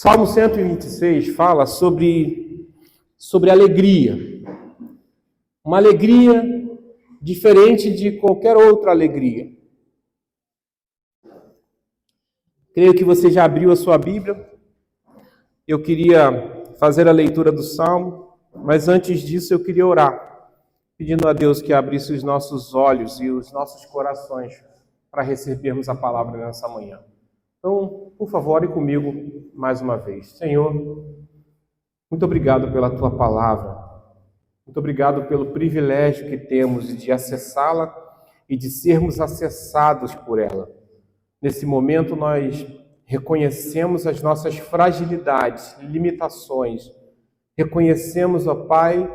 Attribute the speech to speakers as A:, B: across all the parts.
A: Salmo 126 fala sobre alegria. Uma alegria diferente de qualquer outra alegria. Creio que você já abriu a sua Bíblia. Eu queria fazer a leitura do Salmo, mas antes disso eu queria orar, pedindo a Deus que abrisse os nossos olhos e os nossos corações para recebermos a palavra nessa manhã. Então, por favor, ore comigo mais uma vez. Senhor, muito obrigado pela Tua palavra. Muito obrigado pelo privilégio que temos de acessá-la e de sermos acessados por ela. Nesse momento, nós reconhecemos as nossas fragilidades, limitações. Reconhecemos, ó Pai,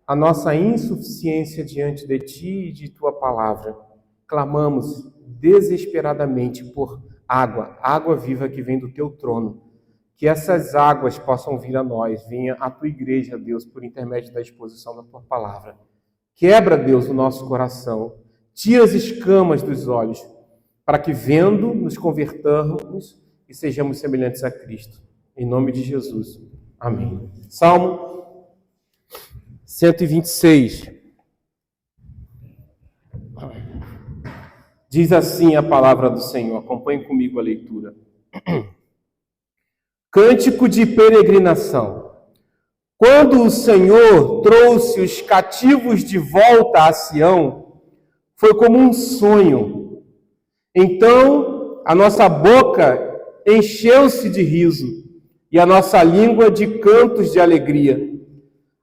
A: a nossa insuficiência diante de Ti e de Tua palavra. Clamamos desesperadamente por água viva que vem do Teu trono. Que essas águas possam vir a nós, venha a Tua igreja, Deus, por intermédio da exposição da Tua palavra. Quebra, Deus, o nosso coração, tira as escamas dos olhos, para que vendo, nos convertamos e sejamos semelhantes a Cristo. Em nome de Jesus. Amém. Salmo 126. Diz assim a palavra do Senhor. Acompanhe comigo a leitura. Cântico de peregrinação. Quando o Senhor trouxe os cativos de volta a Sião, foi como um sonho. Então, a nossa boca encheu-se de riso e a nossa língua de cantos de alegria.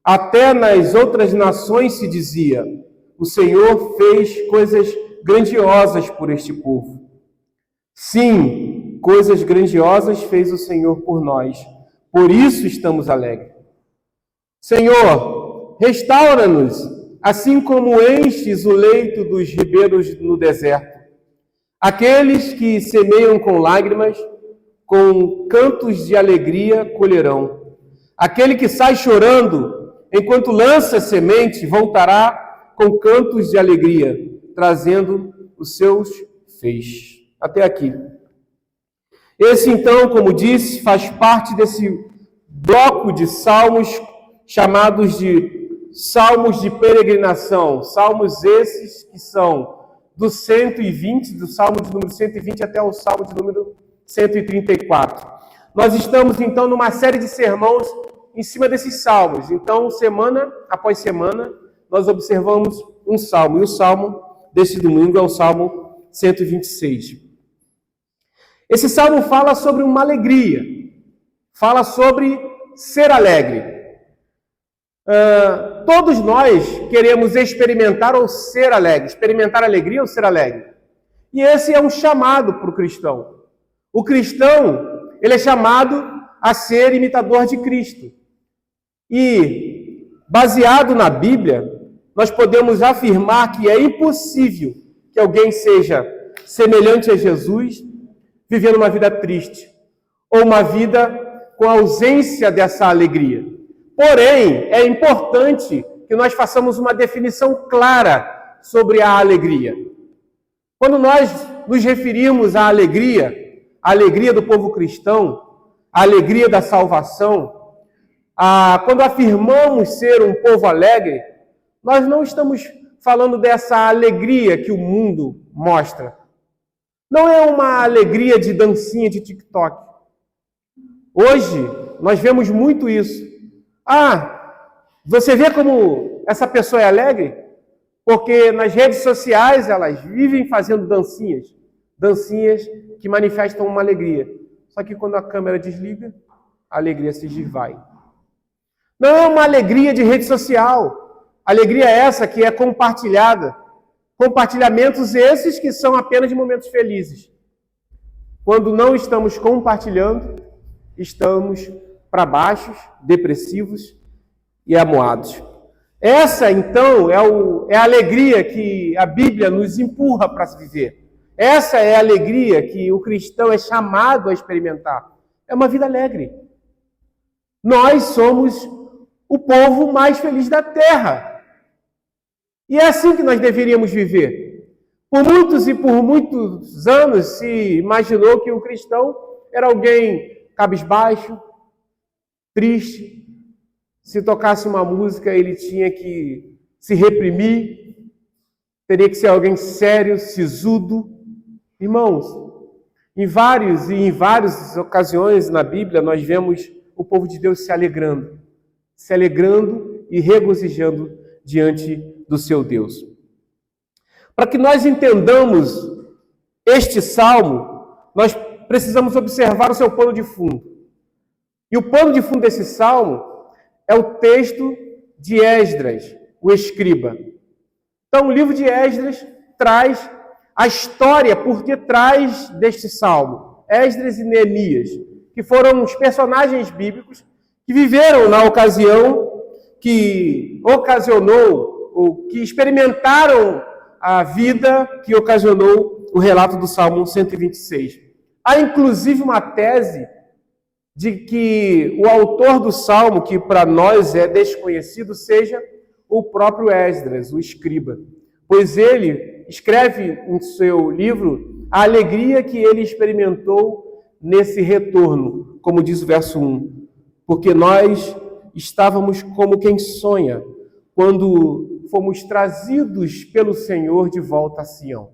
A: Até nas outras nações se dizia: o Senhor fez coisas grandiosas por este povo. Sim, coisas grandiosas fez o Senhor por nós. Por isso estamos alegres. Senhor, restaura-nos, assim como enches o leito dos ribeiros no deserto. Aqueles que semeiam com lágrimas, com cantos de alegria colherão. Aquele que sai chorando, enquanto lança semente, voltará com cantos de alegria, trazendo os seus feixes. Até aqui. Esse, então, como disse, faz parte desse bloco de salmos chamados de salmos de peregrinação. Salmos esses que são do 120, do salmo de número 120 até o salmo de número 134. Nós estamos, então, numa série de sermões em cima desses salmos. Então, semana após semana, nós observamos um salmo. E o salmo deste domingo é o salmo 126. Esse salmo fala sobre uma alegria, fala sobre ser alegre. Todos nós queremos experimentar ou ser alegre, experimentar alegria ou ser alegre. E esse é um chamado para o cristão. O cristão, ele é chamado a ser imitador de Cristo. E, baseado na Bíblia, nós podemos afirmar que é impossível que alguém seja semelhante a Jesus, vivendo uma vida triste, ou uma vida com ausência dessa alegria. Porém, é importante que nós façamos uma definição clara sobre a alegria. Quando nós nos referimos à a alegria do povo cristão, a alegria da salvação, quando afirmamos ser um povo alegre, nós não estamos falando dessa alegria que o mundo mostra. Não é uma alegria de dancinha de TikTok. Hoje, nós vemos muito isso. Você vê como essa pessoa é alegre? Porque nas redes sociais elas vivem fazendo dancinhas. Dancinhas que manifestam uma alegria. Só que quando a câmera desliga, a alegria se esvai. Não é uma alegria de rede social. Alegria essa que é compartilhada. Compartilhamentos esses que são apenas de momentos felizes. Quando não estamos compartilhando, estamos para baixo, depressivos e amuados. Essa, então, é a alegria que a Bíblia nos empurra para se viver. Essa é a alegria que o cristão é chamado a experimentar. É uma vida alegre. Nós somos o povo mais feliz da terra. E é assim que nós deveríamos viver. Por muitos e por muitos anos se imaginou que o cristão era alguém cabisbaixo, triste. Se tocasse uma música, ele tinha que se reprimir, teria que ser alguém sério, sisudo. Irmãos, em várias ocasiões na Bíblia, nós vemos o povo de Deus se alegrando e regozijando diante do seu Deus. Para que nós entendamos este salmo, nós precisamos observar o seu pano de fundo. E o pano de fundo desse salmo é o texto de Esdras, o escriba. Então, o livro de Esdras traz a história por detrás deste salmo. Esdras e Neemias, que foram os personagens bíblicos que viveram na ocasião que ocasionou, ou que experimentaram a vida que ocasionou o relato do Salmo 126. Há inclusive uma tese de que o autor do Salmo, que para nós é desconhecido, seja o próprio Esdras, o escriba. Pois ele escreve em seu livro a alegria que ele experimentou nesse retorno, como diz o verso 1. Porque nós estávamos como quem sonha, quando fomos trazidos pelo Senhor de volta a Sião.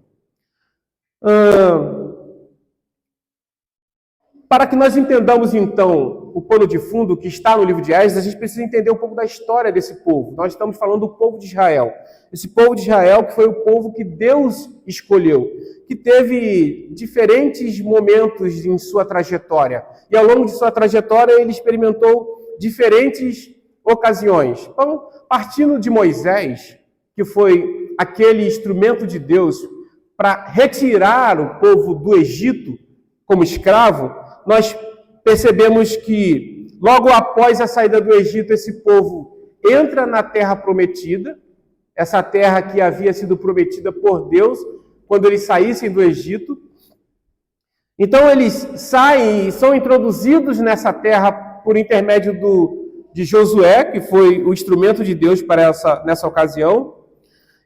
A: Para que nós entendamos, então, o pano de fundo que está no livro de Esdras, a gente precisa entender um pouco da história desse povo. Nós estamos falando do povo de Israel. Esse povo de Israel que foi o povo que Deus escolheu, que teve diferentes momentos em sua trajetória. E ao longo de sua trajetória ele experimentou diferentes ocasiões. Então, partindo de Moisés, que foi aquele instrumento de Deus para retirar o povo do Egito como escravo, nós percebemos que logo após a saída do Egito, esse povo entra na terra prometida, essa terra que havia sido prometida por Deus quando eles saíssem do Egito. Então eles saem e são introduzidos nessa terra por intermédio de Josué, que foi o instrumento de Deus para nessa ocasião.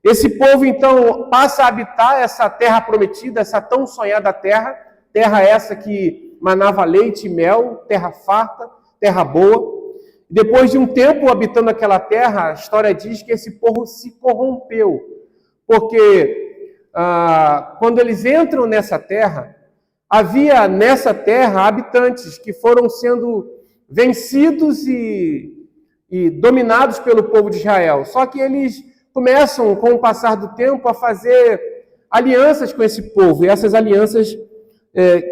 A: Esse povo, então, passa a habitar essa terra prometida, essa tão sonhada terra essa que manava leite e mel, terra farta, terra boa. Depois de um tempo habitando aquela terra, a história diz que esse povo se corrompeu, porque quando eles entram nessa terra, havia nessa terra habitantes que foram sendo vencidos e dominados pelo povo de Israel. Só que eles começam, com o passar do tempo, a fazer alianças com esse povo. E essas alianças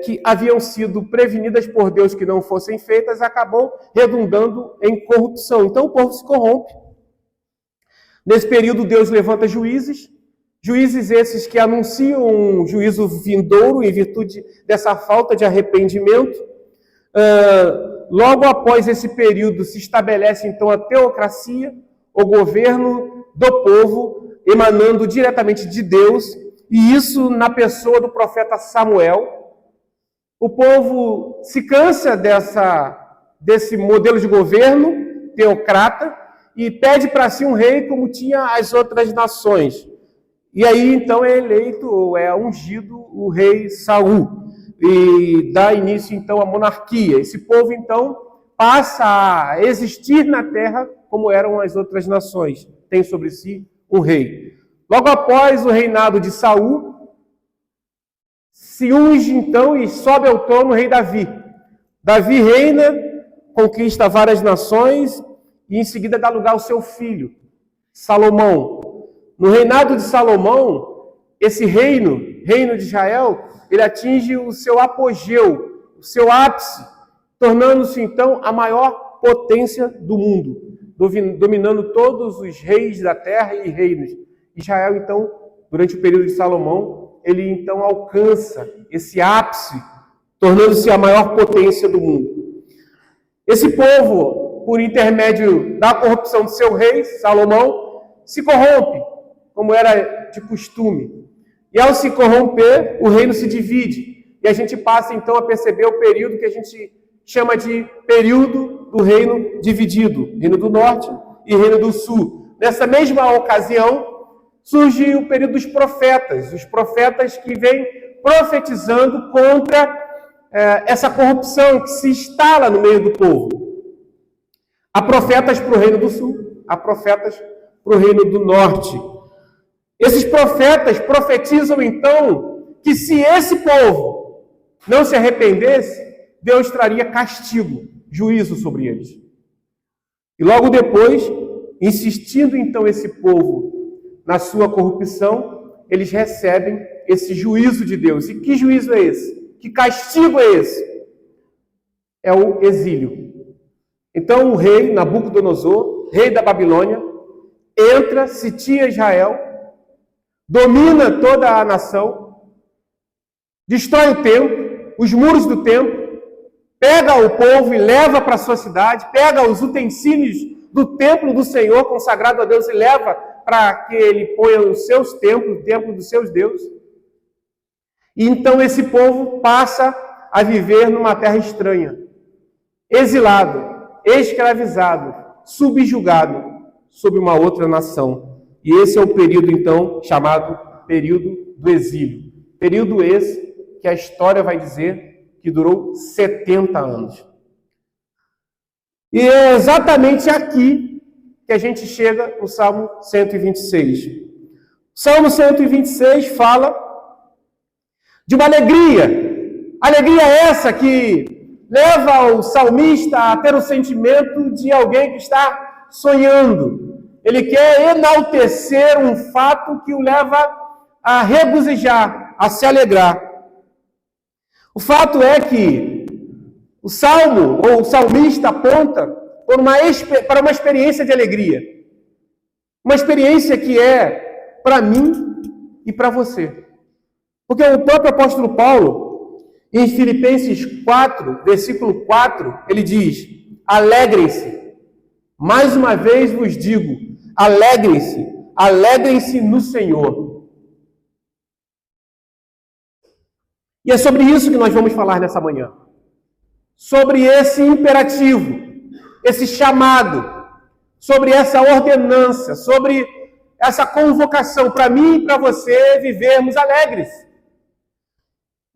A: que haviam sido prevenidas por Deus que não fossem feitas, acabou redundando em corrupção. Então o povo se corrompe. Nesse período, Deus levanta juízes esses que anunciam um juízo vindouro em virtude dessa falta de arrependimento. Logo após esse período se estabelece então a teocracia, o governo do povo, emanando diretamente de Deus, e isso na pessoa do profeta Samuel. O povo se cansa desse modelo de governo teocrata e pede para si um rei como tinha as outras nações. E aí então é eleito, ou é ungido o rei Saul. E dá início, então, à monarquia. Esse povo, então, passa a existir na terra como eram as outras nações. Tem sobre si um rei. Logo após o reinado de Saul, se unge, então, e sobe ao trono o rei Davi. Davi reina, conquista várias nações e, em seguida, dá lugar ao seu filho, Salomão. No reinado de Salomão, esse reino de Israel, ele atinge o seu apogeu, o seu ápice, tornando-se então a maior potência do mundo, dominando todos os reis da terra e reinos. Israel, então, durante o período de Salomão, ele então alcança esse ápice, tornando-se a maior potência do mundo. Esse povo, por intermédio da corrupção de seu rei, Salomão, se corrompe, como era de costume. E ao se corromper, o reino se divide. E a gente passa então a perceber o período que a gente chama de período do reino dividido. Reino do Norte e Reino do Sul. Nessa mesma ocasião, surge o período dos profetas. Os profetas que vêm profetizando contra essa corrupção que se instala no meio do povo. Há profetas para o reino do sul, há profetas para o reino do norte. Esses profetas profetizam então que se esse povo não se arrependesse, Deus traria castigo, juízo sobre eles. E logo depois, insistindo então esse povo na sua corrupção, eles recebem esse juízo de Deus. E que juízo é esse? Que castigo é esse? É o exílio. Então o rei Nabucodonosor, rei da Babilônia, entra, sitia Israel, domina toda a nação, destrói o templo, os muros do templo, pega o povo e leva para a sua cidade, pega os utensílios do templo do Senhor consagrado a Deus e leva para que ele ponha os seus templos, o templo dos seus deuses. E então esse povo passa a viver numa terra estranha, exilado, escravizado, subjugado sob uma outra nação. E esse é o período então chamado período do exílio. Período esse que a história vai dizer que durou 70 anos. E é exatamente aqui que a gente chega no Salmo 126. O Salmo 126 fala de uma alegria. Alegria essa que leva o salmista a ter o sentimento de alguém que está sonhando. Ele quer enaltecer um fato que o leva a regozijar, a se alegrar. O fato é que o salmo, ou o salmista, aponta para uma experiência de alegria. Uma experiência que é para mim e para você. Porque o próprio apóstolo Paulo, em Filipenses 4, versículo 4, ele diz: alegrem-se. Mais uma vez vos digo, alegrem-se. Alegrem-se no Senhor. E é sobre isso que nós vamos falar nessa manhã. Sobre esse imperativo, esse chamado, sobre essa ordenança, sobre essa convocação para mim e para você vivermos alegres.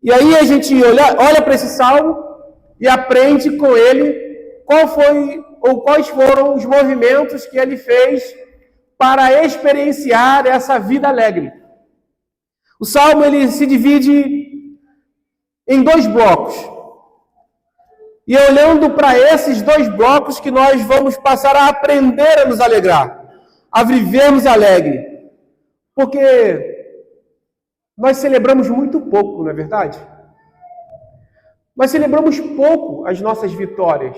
A: E aí a gente olha para esse salmo e aprende com ele quais foram os movimentos que ele fez para experienciar essa vida alegre. O salmo ele se divide em 2 blocos. E é olhando para esses 2 blocos que nós vamos passar a aprender a nos alegrar, a vivermos alegre. Porque nós celebramos muito pouco, não é verdade? Nós celebramos pouco as nossas vitórias.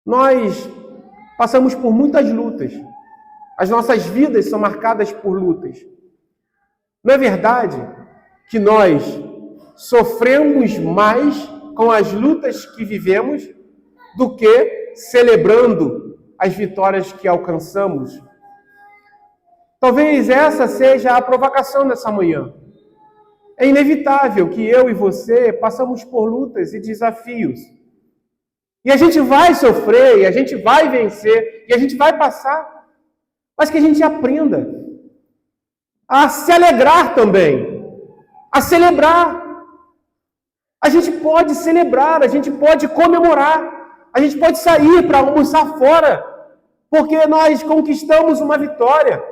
A: Nós passamos por muitas lutas. As nossas vidas são marcadas por lutas. Não é verdade que nós sofremos mais com as lutas que vivemos do que celebrando as vitórias que alcançamos? Talvez essa seja a provocação dessa manhã. É inevitável que eu e você passamos por lutas e desafios. E a gente vai sofrer, e a gente vai vencer, e a gente vai passar. Mas que a gente aprenda a se alegrar também, a celebrar. A gente pode celebrar, a gente pode comemorar, a gente pode sair para almoçar fora, porque nós conquistamos uma vitória,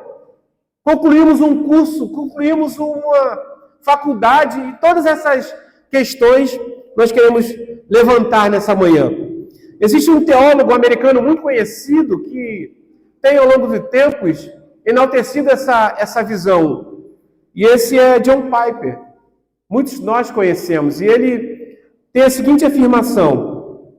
A: concluímos um curso, concluímos uma faculdade, e todas essas questões nós queremos levantar nessa manhã. Existe um teólogo americano muito conhecido que tem ao longo de tempos enaltecido essa visão, e esse é John Piper. Muitos de nós conhecemos, e ele tem a seguinte afirmação: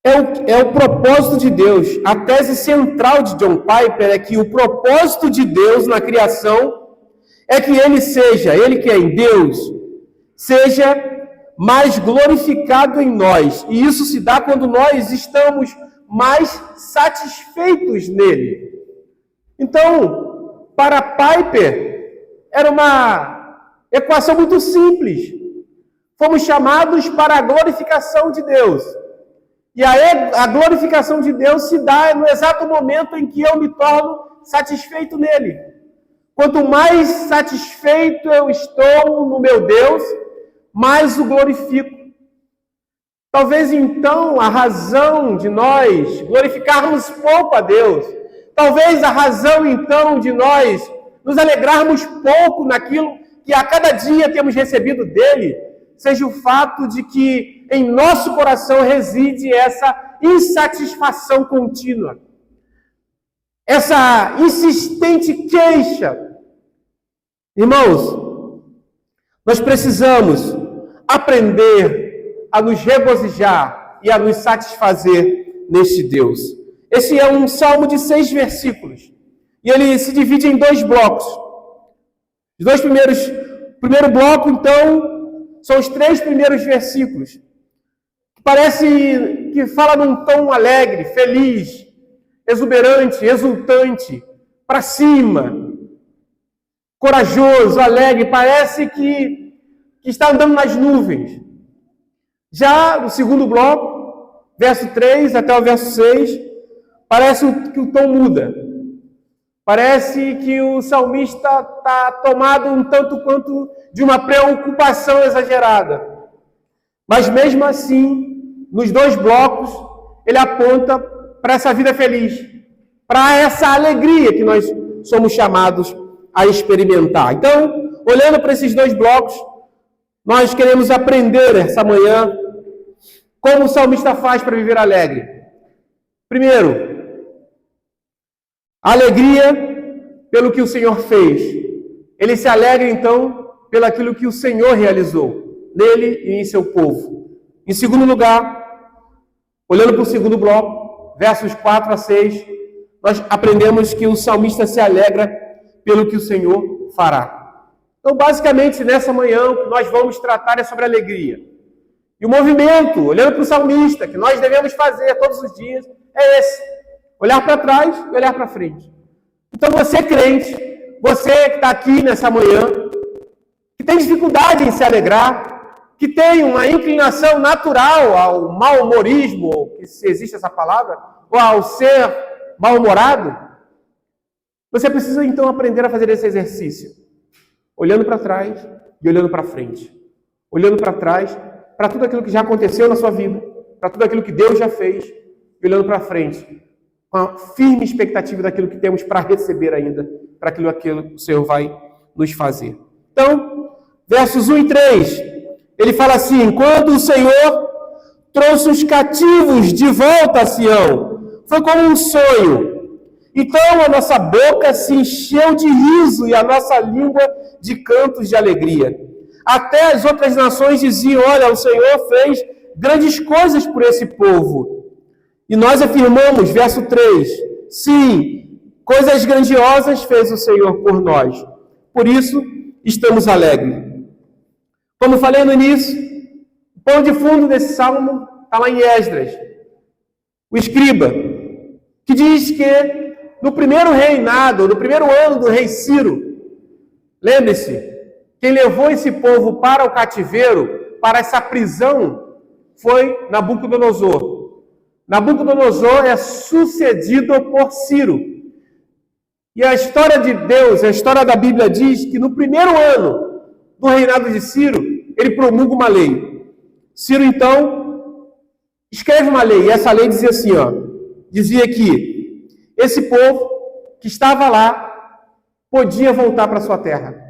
A: é o propósito de Deus. A tese central de John Piper é que o propósito de Deus na criação é que ele que é em Deus, seja mais glorificado em nós. E isso se dá quando nós estamos mais satisfeitos nele. Então, para Piper, era uma equação muito simples. Fomos chamados para a glorificação de Deus. E a glorificação de Deus se dá no exato momento em que eu me torno satisfeito nele. Quanto mais satisfeito eu estou no meu Deus, mais o glorifico. Talvez então a razão de nós glorificarmos pouco a Deus, talvez a razão então de nós nos alegrarmos pouco naquilo que a cada dia temos recebido dele, seja o fato de que em nosso coração reside essa insatisfação contínua, essa insistente queixa. Irmãos, nós precisamos aprender a nos regozijar e a nos satisfazer neste Deus. Esse é um salmo de 6 versículos. E ele se divide em 2 blocos. Os dois primeiro bloco, então, são os 3 primeiros versículos. Parece que fala num tom alegre, feliz, exuberante, exultante, para cima, corajoso, alegre. Parece que está andando nas nuvens. Já no segundo bloco, verso 3 até o verso 6, parece que o tom muda. Parece que o salmista está tomado um tanto quanto de uma preocupação exagerada. Mas mesmo assim, nos 2 blocos, ele aponta para essa vida feliz, para essa alegria que nós somos chamados a experimentar. Então, olhando para esses 2 blocos, nós queremos aprender essa manhã como o salmista faz para viver alegre. Primeiro, alegria pelo que o Senhor fez. Ele se alegra, então, pelo aquilo que o Senhor realizou nele e em seu povo. Em segundo lugar, olhando para o segundo bloco, versos 4 a 6, nós aprendemos que o salmista se alegra pelo que o Senhor fará. Então, basicamente, nessa manhã, o que nós vamos tratar é sobre alegria. E o movimento, olhando para o salmista, que nós devemos fazer todos os dias, é esse. Olhar para trás e olhar para frente. Então você crente, você que está aqui nessa manhã, que tem dificuldade em se alegrar, que tem uma inclinação natural ao mal-humorismo, se existe essa palavra, ou ao ser mal-humorado, você precisa então aprender a fazer esse exercício. Olhando para trás e olhando para frente. Olhando para trás, para tudo aquilo que já aconteceu na sua vida, para tudo aquilo que Deus já fez, e olhando para frente, com a firme expectativa daquilo que temos para receber ainda, para aquilo que o Senhor vai nos fazer. Então, versos 1 e 3, ele fala assim: quando o Senhor trouxe os cativos de volta a Sião, foi como um sonho. Então a nossa boca se encheu de riso e a nossa língua de cantos de alegria. Até as outras nações diziam: olha, o Senhor fez grandes coisas por esse povo. E nós afirmamos, verso 3, sim, coisas grandiosas fez o Senhor por nós. Por isso, estamos alegres. Como falei no início, o pano de fundo desse salmo está lá em Esdras, o escriba, que diz que no primeiro reinado, no primeiro ano do rei Ciro, lembre-se, quem levou esse povo para o cativeiro, para essa prisão, foi Nabucodonosor. Nabucodonosor é sucedido por Ciro. E a história de Deus, a história da Bíblia diz que no primeiro ano do reinado de Ciro, ele promulga uma lei. Ciro, então, escreve uma lei. E essa lei dizia assim, dizia que esse povo que estava lá podia voltar para sua terra.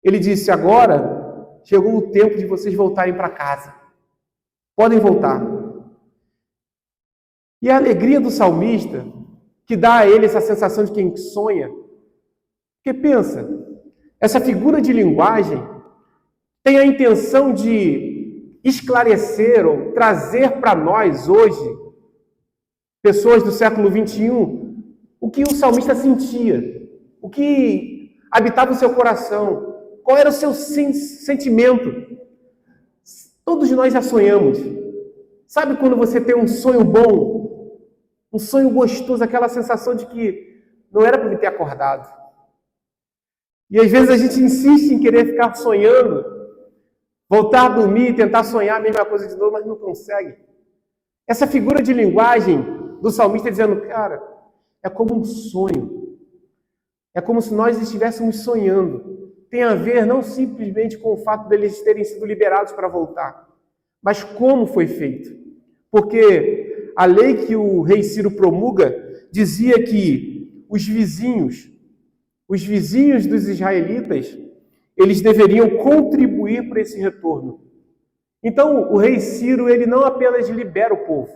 A: Ele disse: agora chegou o tempo de vocês voltarem para casa. Podem voltar. E a alegria do salmista, que dá a ele essa sensação de quem sonha, porque pensa, essa figura de linguagem tem a intenção de esclarecer ou trazer para nós hoje, pessoas do século 21, o que o salmista sentia, o que habitava o seu coração, qual era o seu sentimento. Todos nós já sonhamos. Sabe quando você tem um sonho bom, um sonho gostoso, aquela sensação de que não era para me ter acordado. E às vezes a gente insiste em querer ficar sonhando, voltar a dormir, tentar sonhar a mesma coisa de novo, mas não consegue. Essa figura de linguagem do salmista dizendo, cara, é como um sonho. É como se nós estivéssemos sonhando. tem a ver não simplesmente com o fato deles terem sido liberados para voltar, mas como foi feito. Porque a lei que o rei Ciro promulga dizia que os vizinhos dos israelitas, eles deveriam contribuir para esse retorno. Então, o rei Ciro, ele não apenas libera o povo,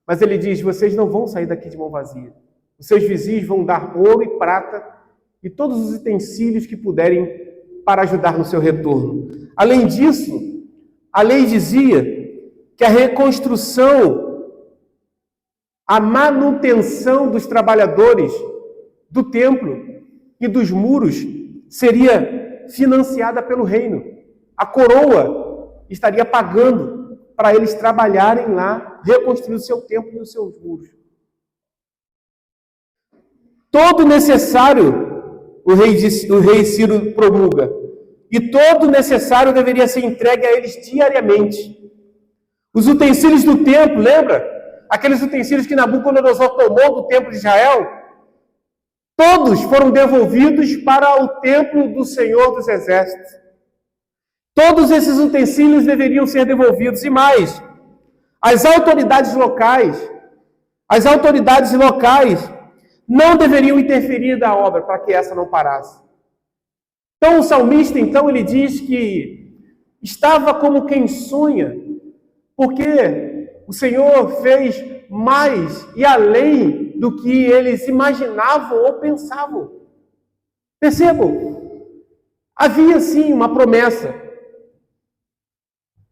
A: mas ele diz: vocês não vão sair daqui de mão vazia. Os seus vizinhos vão dar ouro e prata e todos os utensílios que puderem para ajudar no seu retorno. Além disso, a lei dizia que a reconstrução, a manutenção dos trabalhadores do templo e dos muros seria financiada pelo reino. A coroa estaria pagando para eles trabalharem lá, reconstruir o seu templo e os seus muros. Todo necessário o rei Ciro promulga, e todo necessário deveria ser entregue a eles diariamente. Os utensílios do templo, lembra? Aqueles utensílios que Nabucodonosor tomou do templo de Israel, todos foram devolvidos para o templo do Senhor dos Exércitos. Todos esses utensílios deveriam ser devolvidos. E mais, as autoridades locais não deveriam interferir na obra para que essa não parasse. Então o salmista, ele diz que estava como quem sonha, porque o Senhor fez mais e além do que eles imaginavam ou pensavam. Percebam, havia sim uma promessa.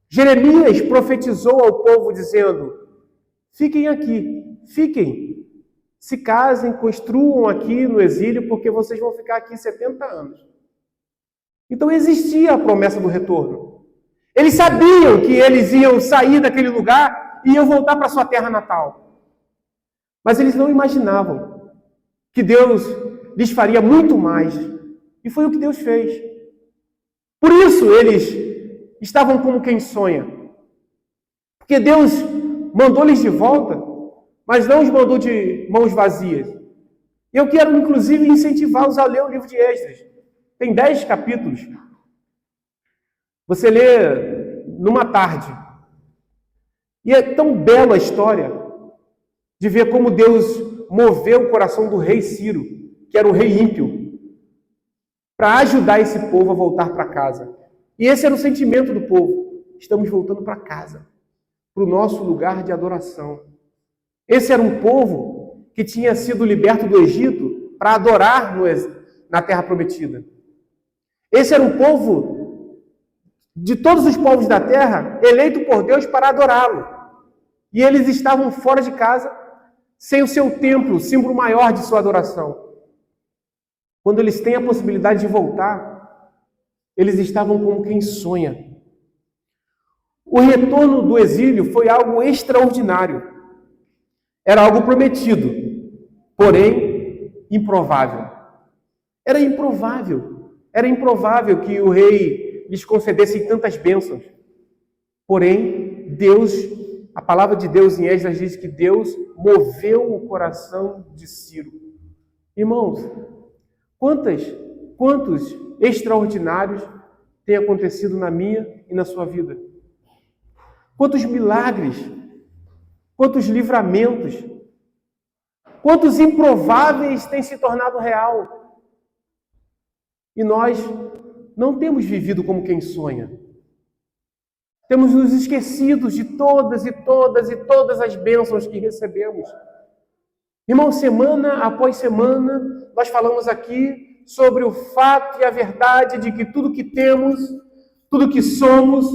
A: Jeremias profetizou ao povo dizendo: fiquem aqui, se casem, construam aqui no exílio, porque vocês vão ficar aqui 70 anos. Então existia a promessa do retorno. Eles sabiam que eles iam sair daquele lugar e iam voltar para sua terra natal. Mas eles não imaginavam que Deus lhes faria muito mais. E foi o que Deus fez. Por isso eles estavam como quem sonha. Porque Deus mandou-lhes de volta, mas não os mandou de mãos vazias. E eu quero, inclusive, incentivá-los a ler o livro de Esdras. Tem 10 capítulos. Você lê numa tarde. E é tão bela a história de ver como Deus moveu o coração do rei Ciro, que era um rei ímpio, para ajudar esse povo a voltar para casa. E esse era o sentimento do povo. Estamos voltando para casa, para o nosso lugar de adoração. Esse era um povo que tinha sido liberto do Egito para adorar na Terra Prometida. Esse era um povo, de todos os povos da terra, eleito por Deus para adorá-lo. E eles estavam fora de casa, sem o seu templo, símbolo maior de sua adoração. Quando eles têm a possibilidade de voltar, eles estavam como quem sonha. O retorno do exílio foi algo extraordinário. Era algo prometido, porém improvável. Era improvável que o rei lhes concedesse tantas bênçãos. Porém, Deus, a palavra de Deus em Esdras diz que Deus moveu o coração de Ciro. Irmãos, quantos extraordinários têm acontecido na minha e na sua vida? Quantos milagres, quantos livramentos, quantos improváveis têm se tornado real. E nós não temos vivido como quem sonha. Temos nos esquecido de todas as bênçãos que recebemos. Irmão, semana após semana, nós falamos aqui sobre o fato e a verdade de que tudo que temos, tudo que somos,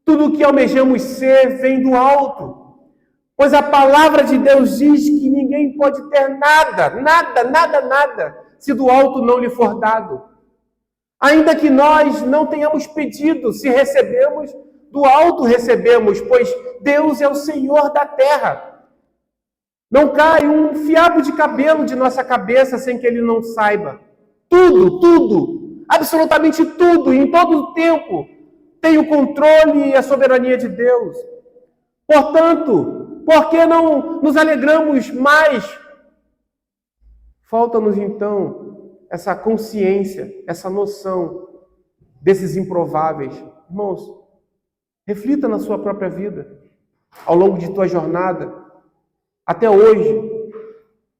A: tudo que almejamos ser, vem do alto. Pois a palavra de Deus diz que ninguém pode ter nada, se do alto não lhe for dado. Ainda que nós não tenhamos pedido, se recebemos, do alto recebemos, pois Deus é o Senhor da terra. Não cai um fiapo de cabelo de nossa cabeça sem que Ele não saiba. Tudo, absolutamente tudo, em todo o tempo, tem o controle e a soberania de Deus. Portanto, por que não nos alegramos mais? Falta-nos então essa consciência, essa noção desses improváveis. Irmãos, reflita na sua própria vida, ao longo de tua jornada, até hoje,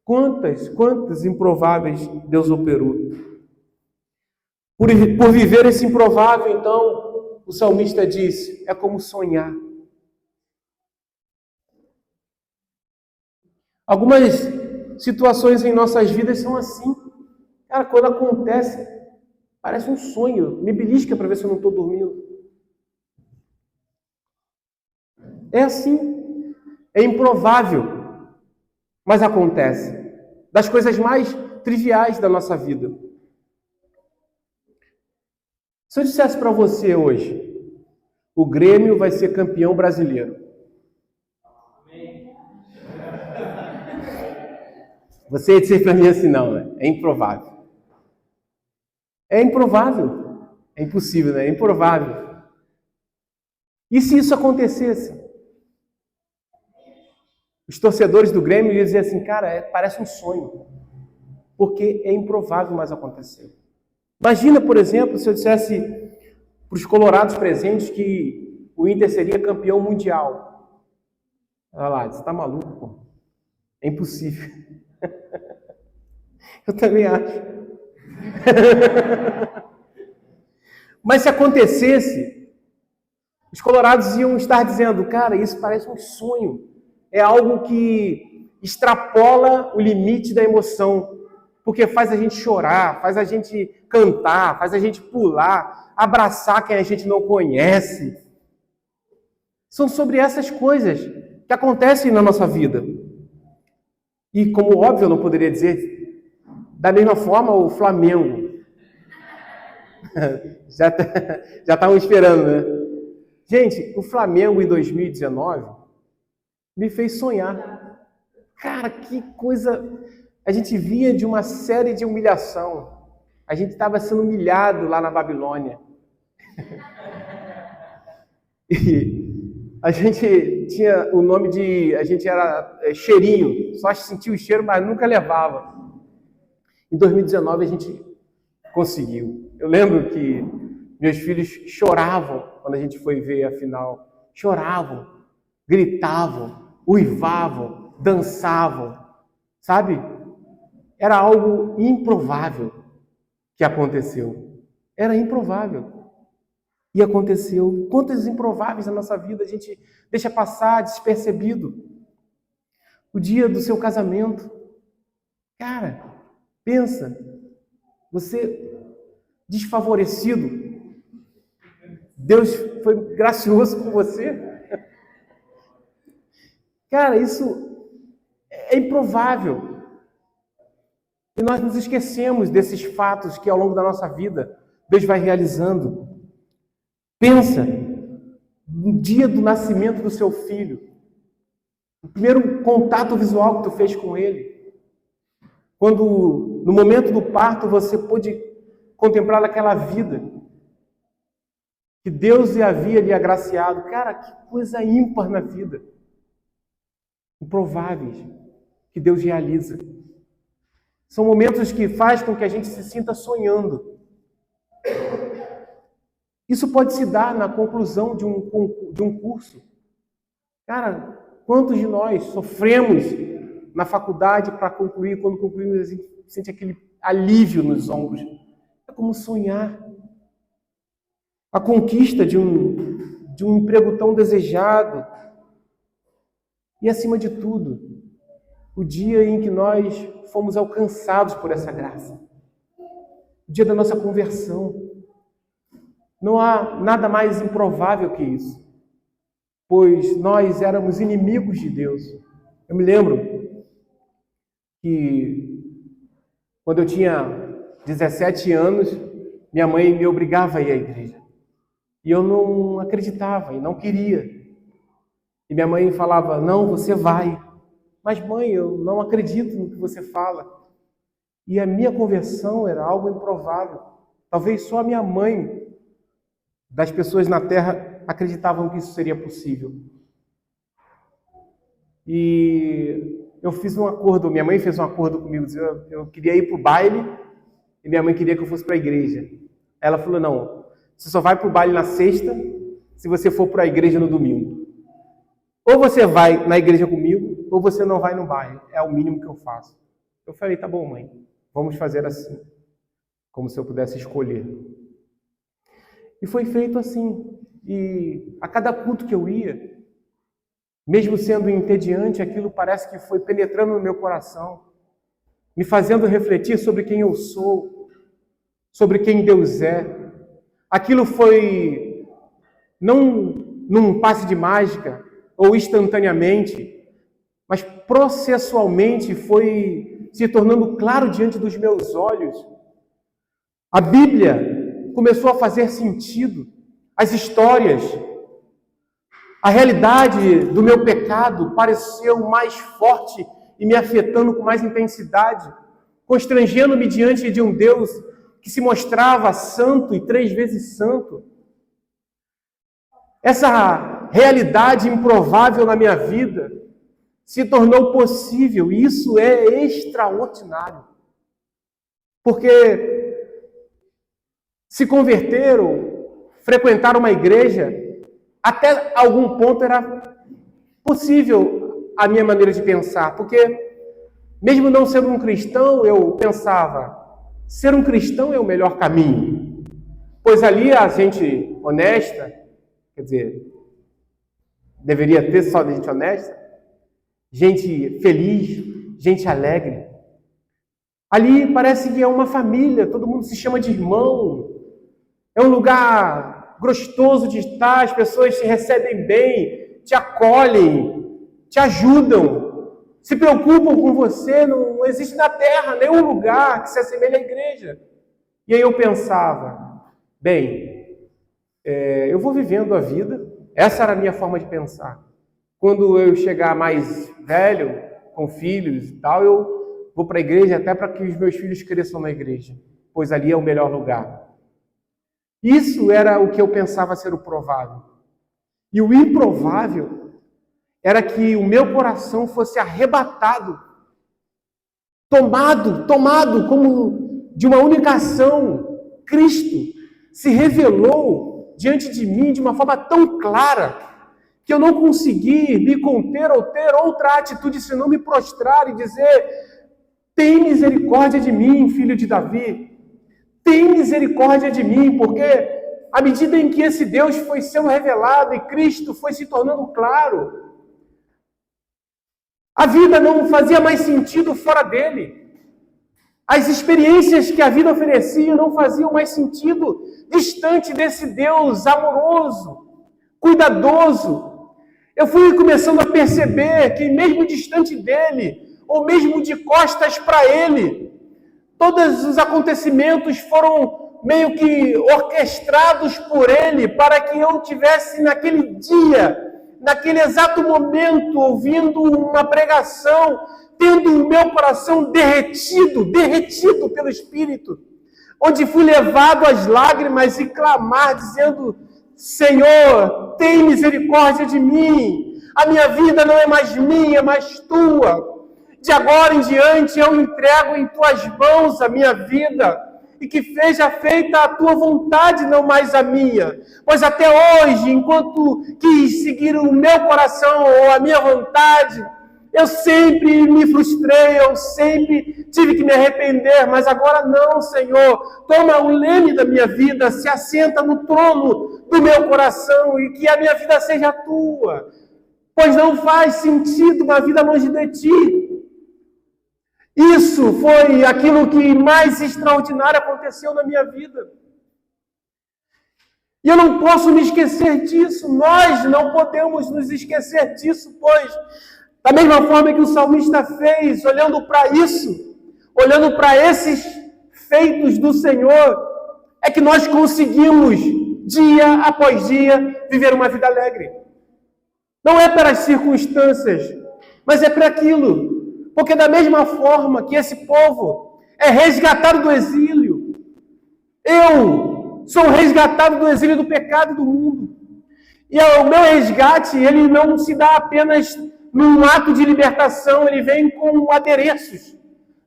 A: quantas improváveis Deus operou. Por viver esse improvável, então, o salmista disse, é como sonhar. Algumas situações em nossas vidas são assim. Cara, quando acontece, parece um sonho. Me belisca para ver se eu não estou dormindo. É assim. É improvável. Mas acontece. Das coisas mais triviais da nossa vida. Se eu dissesse para você hoje, o Grêmio vai ser campeão brasileiro. Você ia dizer para mim assim, não, né? É improvável. É improvável. É impossível, né? É improvável. E se isso acontecesse? Os torcedores do Grêmio iam dizer assim, cara, parece um sonho. Porque é improvável, mas aconteceu. Imagina, por exemplo, se eu dissesse para os colorados presentes que o Inter seria campeão mundial. Olha lá, você está maluco, pô. É impossível. Eu também acho. Mas se acontecesse, os colorados iam estar dizendo, cara, isso parece um sonho. É algo que extrapola o limite da emoção. Porque faz a gente chorar, faz a gente cantar, faz a gente pular, abraçar quem a gente não conhece. São sobre essas coisas que acontecem na nossa vida. E como óbvio, eu não poderia dizer, da mesma forma o Flamengo. Já estavam esperando, né? Gente, o Flamengo em 2019 me fez sonhar. Cara, que coisa... A gente vinha de uma série de humilhação. A gente estava sendo humilhado lá na Babilônia. E a gente tinha o nome de... A gente era cheirinho. Só sentia o cheiro, mas nunca levava. Em 2019 a gente conseguiu. Eu lembro que meus filhos choravam quando a gente foi ver a final. Choravam, gritavam, uivavam, dançavam. Sabe? Era algo improvável que aconteceu. Era improvável. E aconteceu. Quantas improváveis na nossa vida a gente deixa passar despercebido? O dia do seu casamento. Cara, pensa. Você desfavorecido. Deus foi gracioso com você. Cara, isso é improvável. E nós nos esquecemos desses fatos que ao longo da nossa vida Deus vai realizando. Pensa no dia do nascimento do seu filho. O primeiro contato visual que tu fez com ele. Quando no momento do parto você pôde contemplar aquela vida que Deus havia lhe agraciado. Cara, que coisa ímpar na vida. Improváveis que Deus realiza. São momentos que faz com que a gente se sinta sonhando. Isso pode se dar na conclusão de um curso. Cara, quantos de nós sofremos na faculdade para concluir, quando concluímos, a gente sente aquele alívio nos ombros. É como sonhar. A conquista de um emprego tão desejado. E, acima de tudo, o dia em que nós fomos alcançados por essa graça. O dia da nossa conversão. Não há nada mais improvável que isso. Pois nós éramos inimigos de Deus. Eu me lembro que quando eu tinha 17 anos, minha mãe me obrigava a ir à igreja. E eu não acreditava e não queria. E minha mãe falava, não, você vai. Mas mãe, eu não acredito no que você fala. E a minha conversão era algo improvável. Talvez só a minha mãe, das pessoas na terra, acreditavam que isso seria possível. E eu fiz um acordo, minha mãe fez um acordo comigo, dizendo, eu queria ir para o baile, e minha mãe queria que eu fosse para a igreja. Ela falou, não, você só vai para o baile na sexta se você for para a igreja no domingo. Ou você vai na igreja comigo, ou você não vai no baile. É o mínimo que eu faço. Eu falei, tá bom, mãe, vamos fazer assim. Como se eu pudesse escolher. E foi feito assim. E a cada culto que eu ia, mesmo sendo entediante, aquilo parece que foi penetrando no meu coração, me fazendo refletir sobre quem eu sou, sobre quem Deus é. Aquilo foi, não num passe de mágica, ou instantaneamente, mas processualmente foi se tornando claro diante dos meus olhos. A Bíblia começou a fazer sentido, as histórias, a realidade do meu pecado pareceu mais forte e me afetando com mais intensidade, constrangendo-me diante de um Deus que se mostrava santo e 3 vezes santo. Essa realidade improvável na minha vida se tornou possível, e isso é extraordinário. Porque se converteram, frequentaram uma igreja, até algum ponto era possível a minha maneira de pensar, porque mesmo não sendo um cristão, eu pensava, ser um cristão é o melhor caminho, pois ali a gente honesta, quer dizer, deveria ter só gente honesta, gente feliz, gente alegre. Ali parece que é uma família, todo mundo se chama de irmão, é um lugar gostoso de estar, as pessoas te recebem bem, te acolhem, te ajudam, se preocupam com você. Não existe na terra nenhum lugar que se assemelhe à igreja. E aí eu pensava, bem, eu vou vivendo a vida, essa era a minha forma de pensar. Quando eu chegar mais velho, com filhos e tal, eu vou para a igreja até para que os meus filhos cresçam na igreja, pois ali é o melhor lugar. Isso era o que eu pensava ser o provável. E o improvável era que o meu coração fosse arrebatado, tomado como de uma única ação. Cristo se revelou diante de mim de uma forma tão clara que eu não consegui me conter ou ter outra atitude senão me prostrar e dizer: tem misericórdia de mim, filho de Davi. Tem misericórdia de mim, porque à medida em que esse Deus foi sendo revelado e Cristo foi se tornando claro, a vida não fazia mais sentido fora dele. As experiências que a vida oferecia não faziam mais sentido distante desse Deus amoroso, cuidadoso. Eu fui começando a perceber que mesmo distante dele, ou mesmo de costas para ele, todos os acontecimentos foram meio que orquestrados por ele para que eu tivesse naquele dia, naquele exato momento, ouvindo uma pregação, tendo o meu coração derretido pelo Espírito, onde fui levado às lágrimas e clamar, dizendo: Senhor, tem misericórdia de mim, a minha vida não é mais minha, mas tua. De agora em diante eu entrego em tuas mãos a minha vida, e que seja feita a tua vontade, não mais a minha. Pois até hoje, enquanto quis seguir o meu coração ou a minha vontade, eu sempre me frustrei, eu sempre tive que me arrepender, mas agora não, Senhor. Toma o leme da minha vida, se assenta no trono do meu coração e que a minha vida seja tua, pois não faz sentido uma vida longe de ti. Isso foi aquilo que mais extraordinário aconteceu na minha vida. E eu não posso me esquecer disso, nós não podemos nos esquecer disso, pois da mesma forma que o salmista fez, olhando para isso, olhando para esses feitos do Senhor, é que nós conseguimos, dia após dia, viver uma vida alegre. Não é pelas circunstâncias, mas é para aquilo. Porque da mesma forma que esse povo é resgatado do exílio, eu sou resgatado do exílio do pecado do mundo. E o meu resgate, ele não se dá apenas num ato de libertação, ele vem com adereços.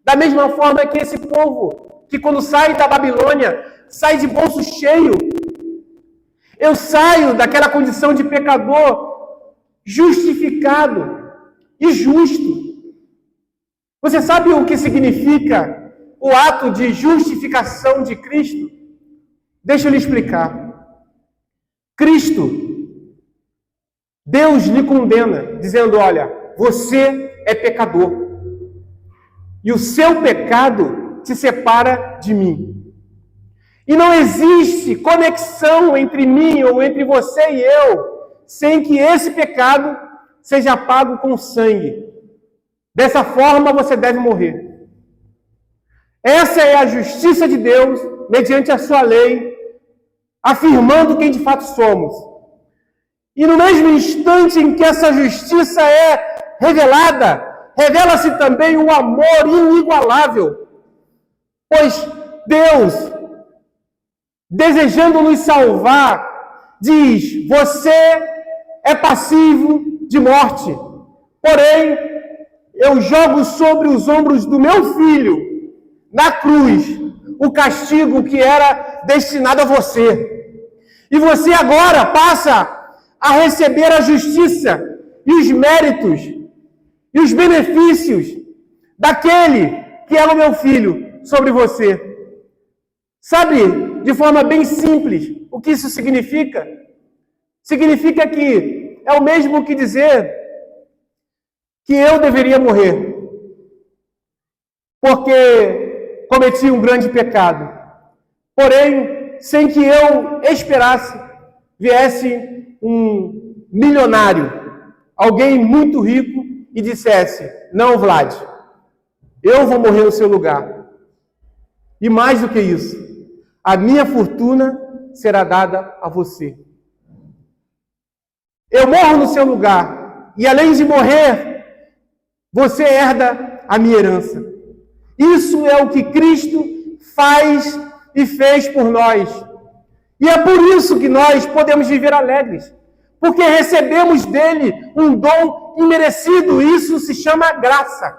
A: Da mesma forma que esse povo que quando sai da Babilônia, sai de bolso cheio. Eu saio daquela condição de pecador justificado e justo. Você sabe o que significa o ato de justificação de Cristo? Deixa eu lhe explicar. Cristo, Deus lhe condena, dizendo, olha, você é pecador. E o seu pecado te separa de mim. E não existe conexão entre mim ou entre você e eu, sem que esse pecado seja pago com sangue. Dessa forma você deve morrer. Essa é a justiça de Deus, mediante a sua lei, afirmando quem de fato somos. E no mesmo instante em que essa justiça é revelada, revela-se também um amor inigualável. Pois Deus, desejando nos salvar, diz, você é passivo de morte. Porém, eu jogo sobre os ombros do meu filho, na cruz, o castigo que era destinado a você. E você agora passa a receber a justiça e os méritos e os benefícios daquele que era o meu filho sobre você. Sabe, de forma bem simples, o que isso significa? Significa que é o mesmo que dizer que eu deveria morrer, porque cometi um grande pecado. Porém, sem que eu esperasse, viesse um milionário, alguém muito rico, e dissesse, não, Vlad, eu vou morrer no seu lugar. E mais do que isso, a minha fortuna será dada a você. Eu morro no seu lugar, e além de morrer, você herda a minha herança. Isso é o que Cristo faz e fez por nós. E é por isso que nós podemos viver alegres, porque recebemos dele um dom imerecido, isso se chama graça.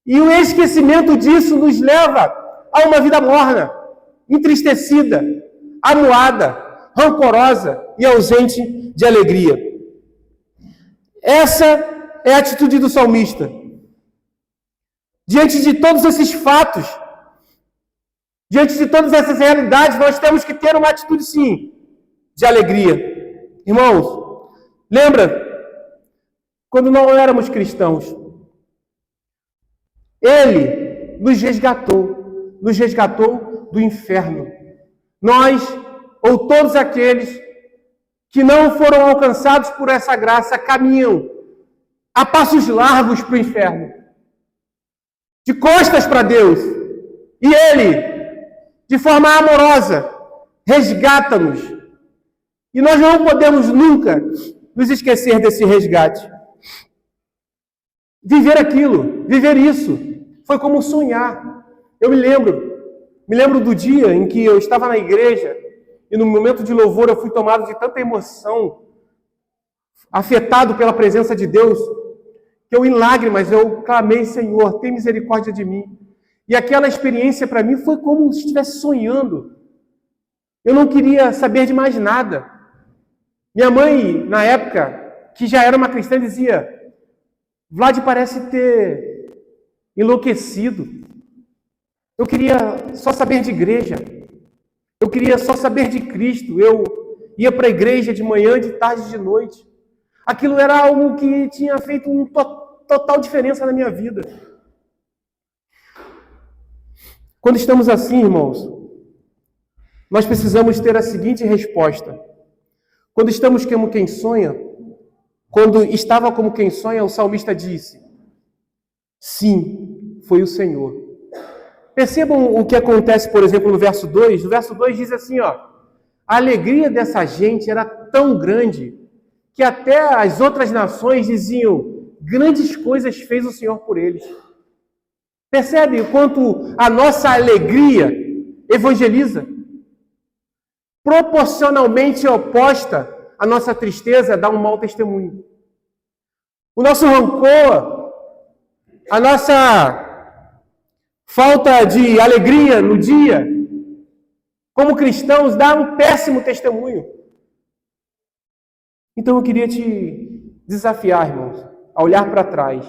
A: E o esquecimento disso nos leva a uma vida morna, entristecida, amuada, rancorosa e ausente de alegria. Essa é a atitude do salmista. Diante de todos esses fatos, diante de todas essas realidades, nós temos que ter uma atitude, sim, de alegria. Irmãos, lembra quando não éramos cristãos? Ele nos resgatou do inferno. Nós, ou todos aqueles que não foram alcançados por essa graça, caminham a passos largos para o inferno, de costas para Deus. E Ele, de forma amorosa, resgata-nos. E nós não podemos nunca nos esquecer desse resgate. Viver aquilo, viver isso, foi como sonhar. Eu me lembro do dia em que eu estava na igreja e no momento de louvor eu fui tomado de tanta emoção, afetado pela presença de Deus, que eu em lágrimas eu clamei, Senhor, tem misericórdia de mim. E aquela experiência para mim foi como se estivesse sonhando. Eu não queria saber de mais nada. Minha mãe, na época, que já era uma cristã, dizia, Vlad parece ter enlouquecido. Eu queria só saber de igreja. Eu queria só saber de Cristo. Eu ia para a igreja de manhã, de tarde, de noite. Aquilo era algo que tinha feito uma total diferença na minha vida. Quando estamos assim, irmãos, nós precisamos ter a seguinte resposta. Quando estamos como quem sonha, quando estava como quem sonha, o salmista disse, sim, foi o Senhor. Percebam o que acontece, por exemplo, no verso 2. No verso 2 diz assim, ó, a alegria dessa gente era tão grande que até as outras nações diziam, grandes coisas fez o Senhor por eles. Percebe o quanto a nossa alegria evangeliza? Proporcionalmente oposta à nossa tristeza, dá um mau testemunho. O nosso rancor, a nossa falta de alegria no dia, como cristãos, dá um péssimo testemunho. Então eu queria te desafiar, irmãos, a olhar para trás,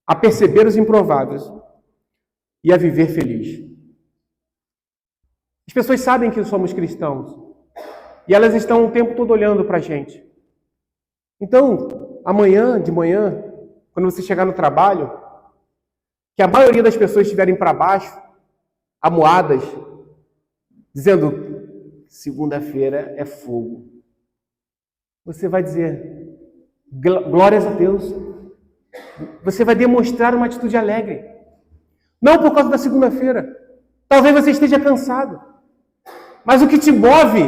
A: a perceber os improváveis e a viver feliz. As pessoas sabem que somos cristãos e elas estão o tempo todo olhando para a gente. Então, amanhã, de manhã, quando você chegar no trabalho, que a maioria das pessoas estiverem para baixo, amuadas, dizendo, segunda-feira é fogo. Você vai dizer, glórias a Deus. Você vai demonstrar uma atitude alegre. Não por causa da segunda-feira. Talvez você esteja cansado. Mas o que te move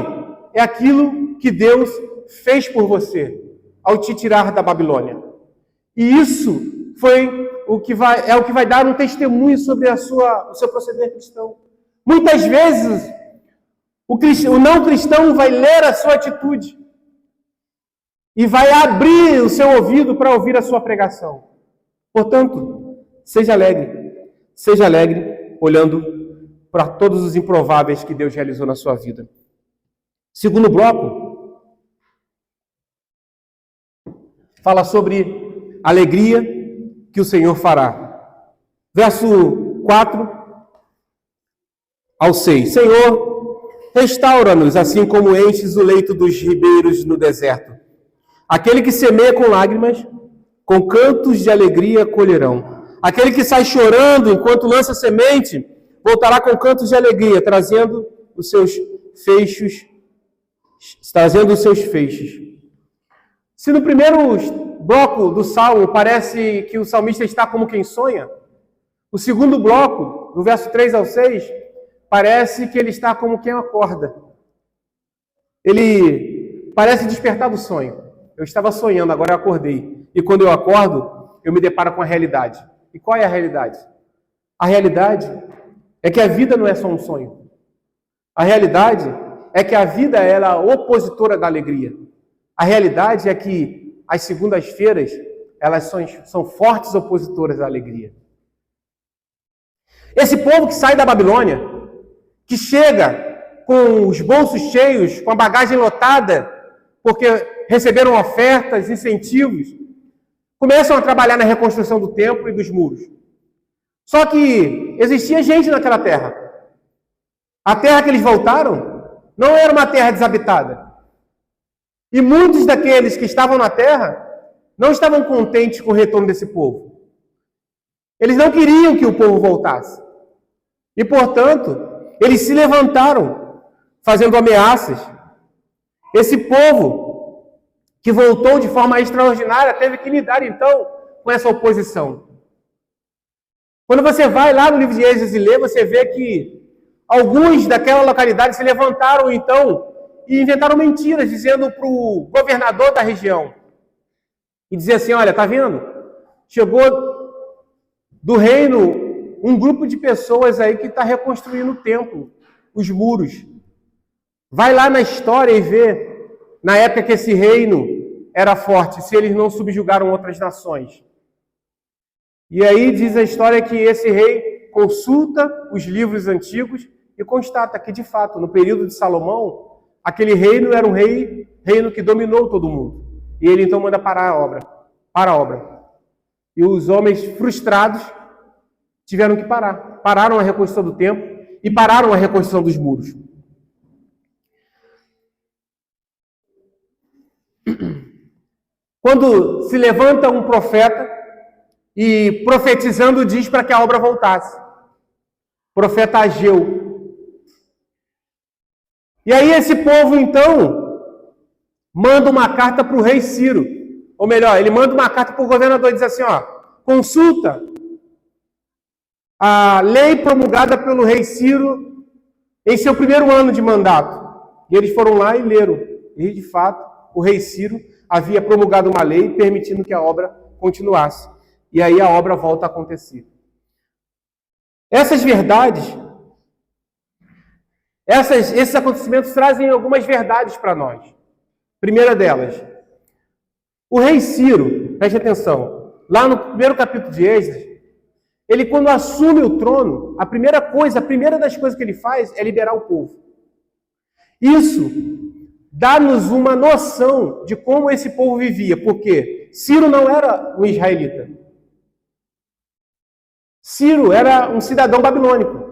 A: é aquilo que Deus fez por você ao te tirar da Babilônia. E isso foi o que vai dar um testemunho sobre o seu proceder cristão. Muitas vezes, o não cristão vai ler a sua atitude e vai abrir o seu ouvido para ouvir a sua pregação. Portanto, seja alegre olhando para todos os improváveis que Deus realizou na sua vida. Segundo bloco, fala sobre alegria que o Senhor fará. Verso 4 ao 6. Senhor, restaura-nos, assim como enches o leito dos ribeiros no deserto. Aquele que semeia com lágrimas, com cantos de alegria colherão. Aquele que sai chorando enquanto lança semente, voltará com cantos de alegria, trazendo os seus feixes. Se no primeiro bloco do Salmo parece que o salmista está como quem sonha, o segundo bloco, do verso 3 ao 6, parece que ele está como quem acorda. Ele parece despertar do sonho. Eu estava sonhando, agora eu acordei. E quando eu acordo, eu me deparo com a realidade. E qual é a realidade? A realidade é que a vida não é só um sonho. A realidade é que a vida ela é opositora da alegria. A realidade é que as segundas-feiras elas são fortes opositoras da alegria. Esse povo que sai da Babilônia, que chega com os bolsos cheios, com a bagagem lotada, porque receberam ofertas, incentivos, começam a trabalhar na reconstrução do templo e dos muros. Só que existia gente naquela terra. A terra que eles voltaram não era uma terra desabitada. E muitos daqueles que estavam na terra não estavam contentes com o retorno desse povo. Eles não queriam que o povo voltasse. E, portanto, eles se levantaram, fazendo ameaças. Esse povo que voltou de forma extraordinária teve que lidar, então, com essa oposição. Quando você vai lá no livro de Êxodo e lê, você vê que alguns daquela localidade se levantaram, então, e inventaram mentiras, dizendo para o governador da região. E dizer assim, olha, tá vendo? Chegou do reino um grupo de pessoas aí que está reconstruindo o templo, os muros. Vai lá na história e vê, na época que esse reino era forte, se eles não subjugaram outras nações. E aí diz a história que esse rei consulta os livros antigos e constata que, de fato, no período de Salomão, aquele reino era um reino que dominou todo mundo. E ele então manda parar a obra. E os homens frustrados tiveram que parar. Pararam a reconstrução do templo e pararam a reconstrução dos muros. Quando se levanta um profeta e profetizando diz para que a obra voltasse. Profeta Ageu. E aí esse povo então manda uma carta para o rei Ciro. Ou melhor, ele manda uma carta para o governador e diz assim, ó, consulta a lei promulgada pelo rei Ciro em seu primeiro ano de mandato. E eles foram lá e leram. E de fato, o rei Ciro havia promulgado uma lei permitindo que a obra continuasse. E aí a obra volta a acontecer. Essas verdades, esses acontecimentos trazem algumas verdades para nós. Primeira delas, o rei Ciro, preste atenção, lá no primeiro capítulo de Êxodo, ele quando assume o trono, a primeira das coisas que ele faz é liberar o povo. Isso dá-nos uma noção de como esse povo vivia, porque Ciro não era um israelita. Ciro era um cidadão babilônico.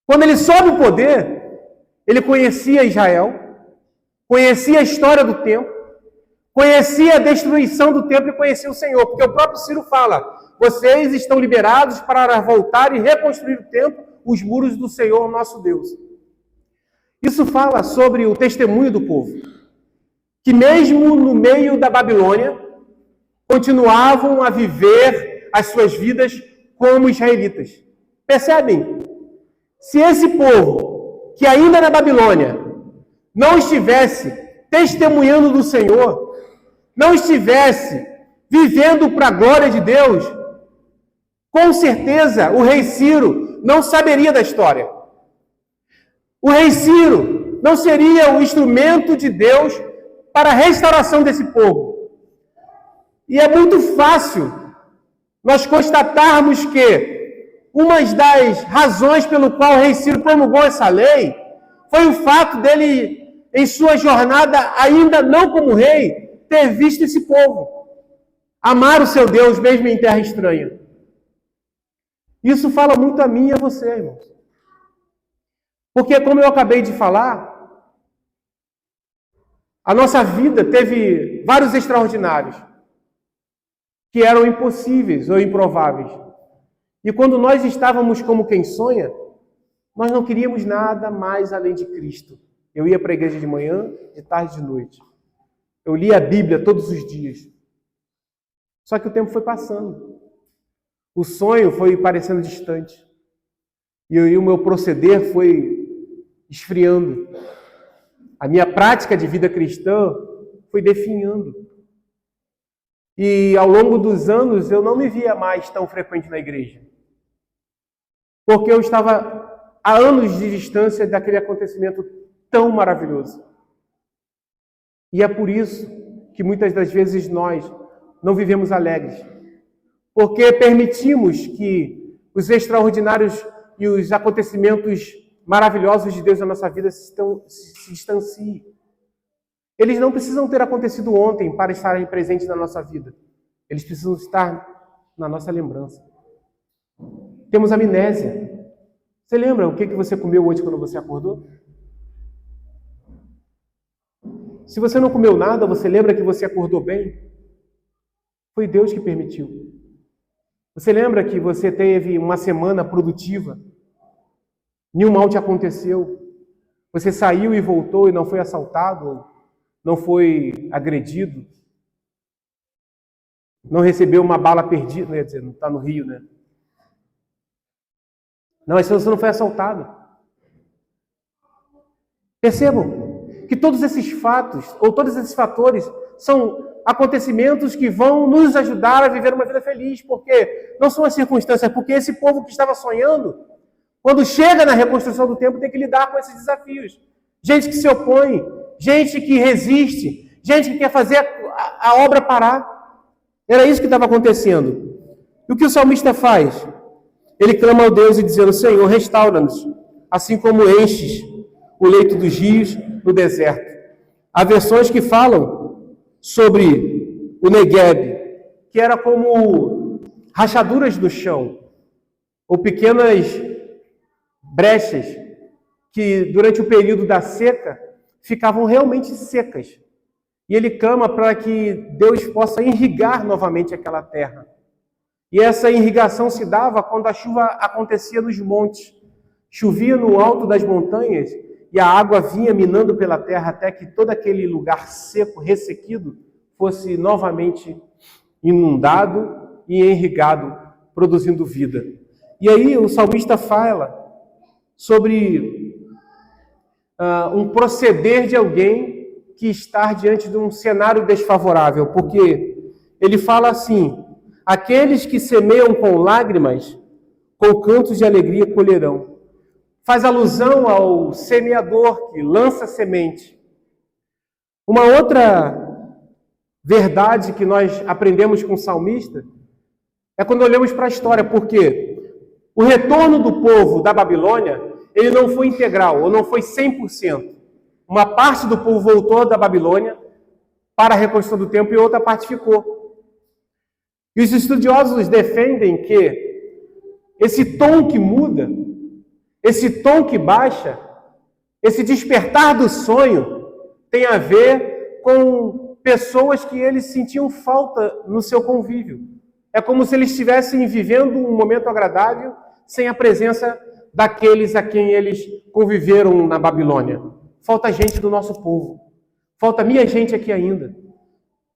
A: Quando ele sobe o poder, ele conhecia Israel, conhecia a história do templo, conhecia a destruição do templo e conhecia o Senhor, porque o próprio Ciro fala: vocês estão liberados para voltar e reconstruir o templo, os muros do Senhor nosso Deus. Isso fala sobre o testemunho do povo, que mesmo no meio da Babilônia, continuavam a viver as suas vidas como israelitas. Percebem? Se esse povo, que ainda na Babilônia, não estivesse testemunhando do Senhor, não estivesse vivendo para a glória de Deus, com certeza o rei Ciro não saberia da história. O rei Ciro não seria o instrumento de Deus para a restauração desse povo. E é muito fácil nós constatarmos que uma das razões pelo qual o rei Ciro promulgou essa lei foi o fato dele, em sua jornada, ainda não como rei, ter visto esse povo amar o seu Deus mesmo em terra estranha. Isso fala muito a mim e a você, irmãos. Porque, como eu acabei de falar, a nossa vida teve vários extraordinários que eram impossíveis ou improváveis. E quando nós estávamos como quem sonha, nós não queríamos nada mais além de Cristo. Eu ia para a igreja de manhã, de tarde e de noite. Eu lia a Bíblia todos os dias. Só que o tempo foi passando. O sonho foi parecendo distante. E o meu proceder foi esfriando. A minha prática de vida cristã foi definhando. E ao longo dos anos eu não me via mais tão frequente na igreja. Porque eu estava a anos de distância daquele acontecimento tão maravilhoso. E é por isso que muitas das vezes nós não vivemos alegres. Porque permitimos que os extraordinários e os acontecimentos maravilhosos de Deus na nossa vida se distanciem. Eles não precisam ter acontecido ontem para estarem presentes na nossa vida. Eles precisam estar na nossa lembrança. Temos amnésia. Você lembra o que você comeu hoje quando você acordou? Se você não comeu nada, você lembra que você acordou bem? Foi Deus que permitiu. Você lembra que você teve uma semana produtiva? Nenhum mal te aconteceu. Você saiu e voltou e não foi assaltado, não foi agredido, não recebeu uma bala perdida, quer dizer, não está no Rio, né? Não, você não foi assaltado. Percebam que todos esses fatos, ou todos esses fatores, são acontecimentos que vão nos ajudar a viver uma vida feliz, porque não são as circunstâncias, porque esse povo que estava sonhando, quando chega na reconstrução do templo, tem que lidar com esses desafios. Gente que se opõe, gente que resiste, gente que quer fazer a obra parar. Era isso que estava acontecendo. E o que o salmista faz? Ele clama ao Deus e dizendo: Senhor, restaura-nos, assim como enches o leito dos rios no deserto. Há versões que falam sobre o Negueb, que era como rachaduras no chão, ou pequenas brechas que durante o período da seca ficavam realmente secas. E ele clama para que Deus possa irrigar novamente aquela terra. E essa irrigação se dava quando a chuva acontecia nos montes. Chovia no alto das montanhas e a água vinha minando pela terra até que todo aquele lugar seco, ressequido, fosse novamente inundado e irrigado, produzindo vida. E aí o salmista fala sobre um proceder de alguém que está diante de um cenário desfavorável, porque ele fala assim: aqueles que semeiam com lágrimas, com cantos de alegria colherão. Faz alusão ao semeador que lança semente. Uma outra verdade que nós aprendemos com o salmista é quando olhamos para a história, porque o retorno do povo da Babilônia, ele não foi integral, ou não foi 100%. Uma parte do povo voltou da Babilônia para a reconstrução do templo e outra parte ficou. E os estudiosos defendem que esse tom que muda, esse tom que baixa, esse despertar do sonho, tem a ver com pessoas que eles sentiam falta no seu convívio. É como se eles estivessem vivendo um momento agradável sem a presença daqueles a quem eles conviveram na Babilônia. Falta gente do nosso povo. Falta minha gente aqui ainda.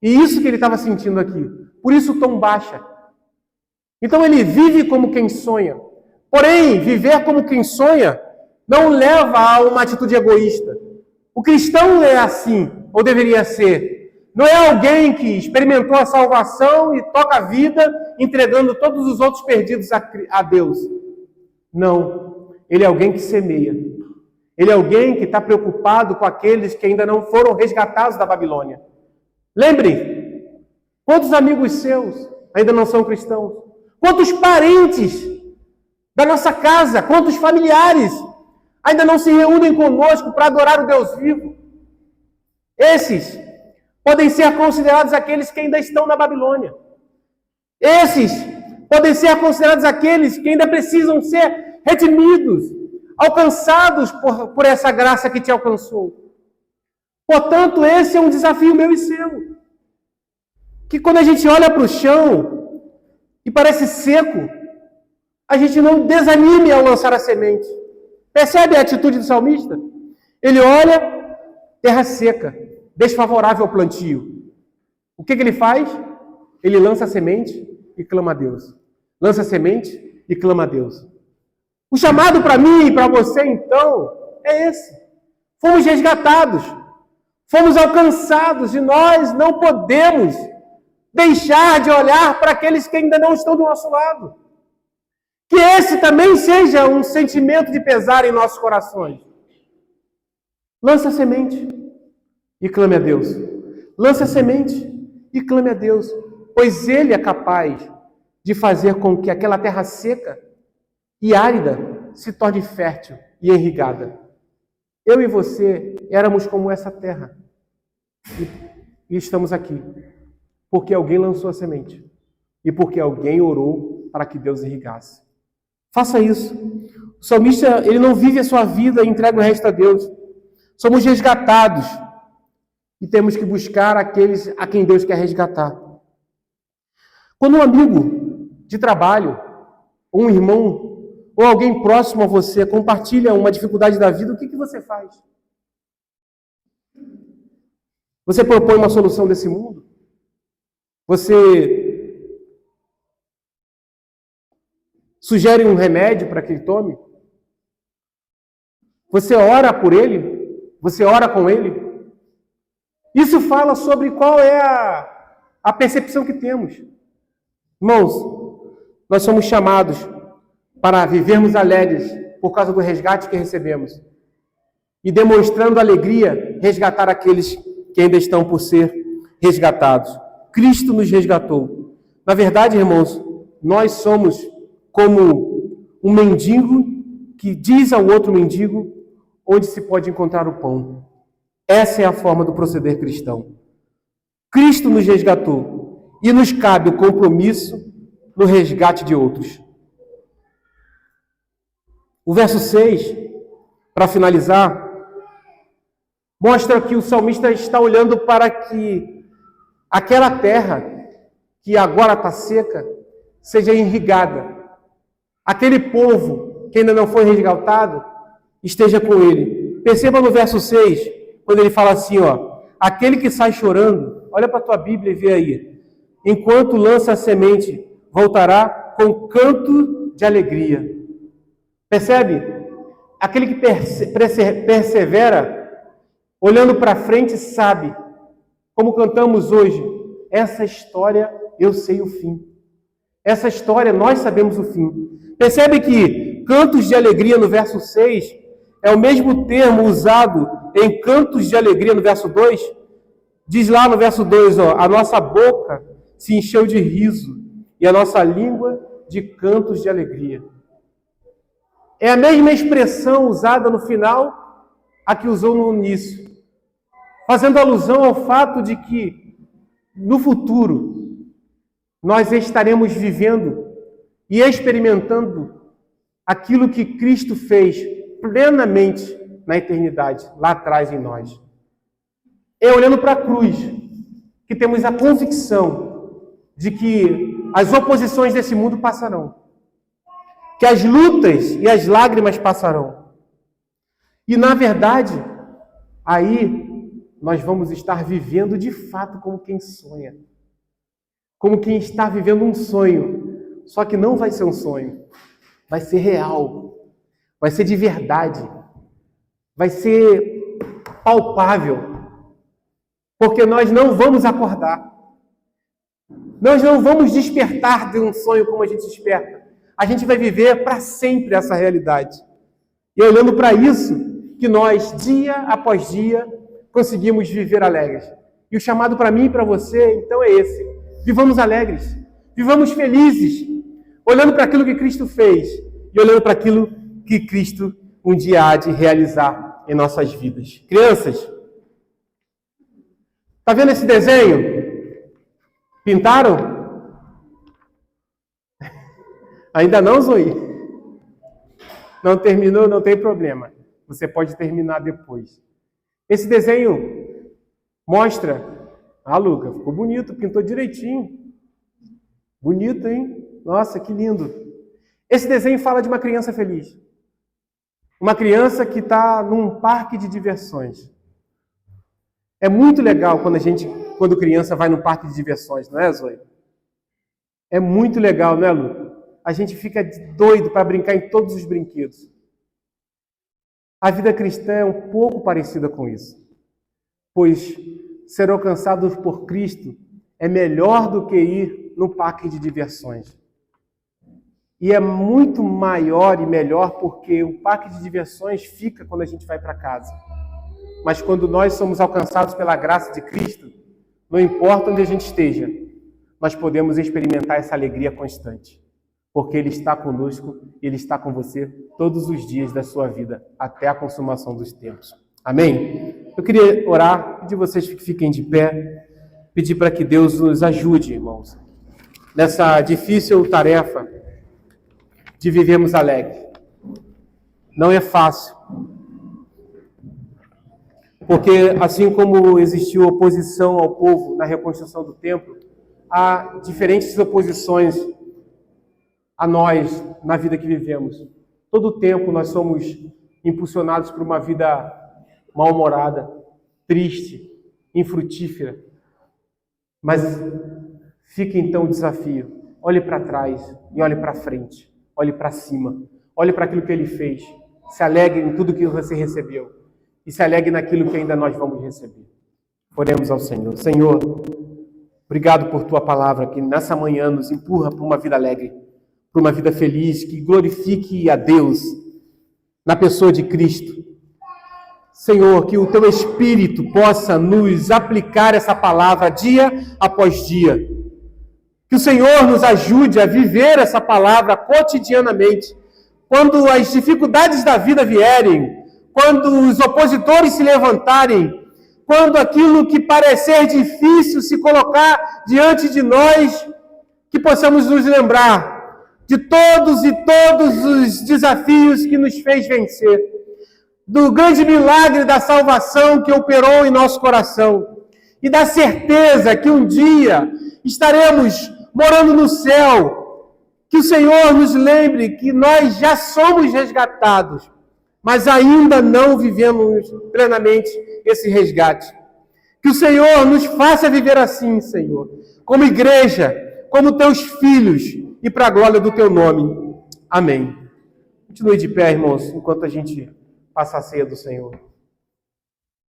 A: E isso que ele estava sentindo aqui. Por isso o tom baixa. Então ele vive como quem sonha. Porém, viver como quem sonha não leva a uma atitude egoísta. O cristão é assim, ou deveria ser. Não é alguém que experimentou a salvação e toca a vida entregando todos os outros perdidos a Deus. Não. Ele é alguém que semeia. Ele é alguém que está preocupado com aqueles que ainda não foram resgatados da Babilônia. Lembre, quantos amigos seus ainda não são cristãos? Quantos parentes da nossa casa, quantos familiares ainda não se reúnem conosco para adorar o Deus vivo? Esses podem ser considerados aqueles que ainda estão na Babilônia. Esses podem ser considerados aqueles que ainda precisam ser redimidos, alcançados por essa graça que te alcançou. Portanto, esse é um desafio meu e seu. Que quando a gente olha para o chão e parece seco, a gente não desanime ao lançar a semente. Percebe a atitude do salmista? Ele olha, terra seca, desfavorável ao plantio. O que ele faz? Ele lança a semente e clama a Deus. Lança a semente e clama a Deus. O chamado para mim e para você, então, é esse. Fomos resgatados, fomos alcançados e nós não podemos deixar de olhar para aqueles que ainda não estão do nosso lado. Que esse também seja um sentimento de pesar em nossos corações. Lança a semente e clame a Deus. Lança a semente e clame a Deus, pois Ele é capaz de fazer com que aquela terra seca e árida se torne fértil e irrigada. Eu e você éramos como essa terra. E estamos aqui. Porque alguém lançou a semente. E porque alguém orou para que Deus irrigasse. Faça isso. O salmista, ele não vive a sua vida e entrega o resto a Deus. Somos resgatados. E temos que buscar aqueles a quem Deus quer resgatar. Quando um amigo de trabalho, ou um irmão, ou alguém próximo a você compartilha uma dificuldade da vida, o que você faz? Você propõe uma solução desse mundo? Você sugere um remédio para que ele tome? Você ora por ele? Você ora com ele? Isso fala sobre qual é a percepção que temos. Irmãos, nós somos chamados para vivermos alegres por causa do resgate que recebemos. E demonstrando alegria, resgatar aqueles que ainda estão por ser resgatados. Cristo nos resgatou. Na verdade, irmãos, nós somos como um mendigo que diz ao outro mendigo onde se pode encontrar o pão. Essa é a forma do proceder cristão. Cristo nos resgatou e nos cabe o compromisso no resgate de outros. O verso 6, para finalizar, mostra que o salmista está olhando para que aquela terra que agora está seca seja irrigada. Aquele povo que ainda não foi resgatado esteja com ele. Perceba no verso 6, quando ele fala assim, aquele que sai chorando, olha para a tua Bíblia e vê aí, enquanto lança a semente, voltará com canto de alegria. Percebe? Aquele que persevera, olhando para frente, sabe, como cantamos hoje, essa história eu sei o fim. Essa história nós sabemos o fim. Percebe que cantos de alegria no verso 6 é o mesmo termo usado em cantos de alegria no verso 2? Diz lá no verso 2, a nossa boca se encheu de riso e a nossa língua de cantos de alegria. É a mesma expressão usada no final a que usou no início, fazendo alusão ao fato de que, no futuro, nós estaremos vivendo e experimentando aquilo que Cristo fez plenamente na eternidade, lá atrás em nós. É olhando para a cruz que temos a convicção de que as oposições desse mundo passarão, que as lutas e as lágrimas passarão. E, na verdade, aí nós vamos estar vivendo de fato como quem sonha. Como quem está vivendo um sonho. Só que não vai ser um sonho. Vai ser real. Vai ser de verdade. Vai ser palpável. Porque nós não vamos acordar. Nós não vamos despertar de um sonho como a gente desperta. A gente vai viver para sempre essa realidade. E olhando para isso, que nós, dia após dia, conseguimos viver alegres. E o chamado para mim e para você, então, é esse. Vivamos alegres. Vivamos felizes. Olhando para aquilo que Cristo fez. E olhando para aquilo que Cristo um dia há de realizar em nossas vidas. Crianças, está vendo esse desenho? Pintaram? Ainda não, Zoe? Não terminou? Não tem problema. Você pode terminar depois. Esse desenho mostra... Ah, Luca, ficou bonito, pintou direitinho. Bonito, hein? Nossa, que lindo. Esse desenho fala de uma criança feliz. Uma criança que está num parque de diversões. É muito legal quando criança vai num parque de diversões, não é, Zoe? É muito legal, não é, Luca? A gente fica doido para brincar em todos os brinquedos. A vida cristã é um pouco parecida com isso. Pois ser alcançado por Cristo é melhor do que ir no parque de diversões. E é muito maior e melhor porque o parque de diversões fica quando a gente vai para casa. Mas quando nós somos alcançados pela graça de Cristo, não importa onde a gente esteja, nós podemos experimentar essa alegria constante. Porque Ele está conosco e Ele está com você todos os dias da sua vida, até a consumação dos tempos. Amém? Eu queria orar, pedir vocês que fiquem de pé, pedir para que Deus nos ajude, irmãos, nessa difícil tarefa de vivermos alegre. Não é fácil, porque assim como existiu oposição ao povo na reconstrução do templo, há diferentes oposições a nós na vida que vivemos. Todo o tempo nós somos impulsionados por uma vida mal-humorada, triste, infrutífera. Mas fica então o desafio. Olhe para trás e olhe para frente. Olhe para cima. Olhe para aquilo que Ele fez. Se alegre em tudo que você recebeu. E se alegre naquilo que ainda nós vamos receber. Oremos ao Senhor. Senhor, obrigado por Tua palavra que nessa manhã nos empurra para uma vida alegre, para uma vida feliz, que glorifique a Deus na pessoa de Cristo. Senhor, que o Teu Espírito possa nos aplicar essa palavra dia após dia. Que o Senhor nos ajude a viver essa palavra cotidianamente. Quando as dificuldades da vida vierem, quando os opositores se levantarem, quando aquilo que parecer difícil se colocar diante de nós, que possamos nos lembrar de todos os desafios que nos fez vencer, do grande milagre da salvação que operou em nosso coração e da certeza que um dia estaremos morando no céu. Que o Senhor nos lembre que nós já somos resgatados, mas ainda não vivemos plenamente esse resgate. Que o Senhor nos faça viver assim, Senhor, como igreja, como Teus filhos e para a glória do Teu nome. Amém. Continue de pé, irmãos, enquanto a gente passa a ceia do Senhor.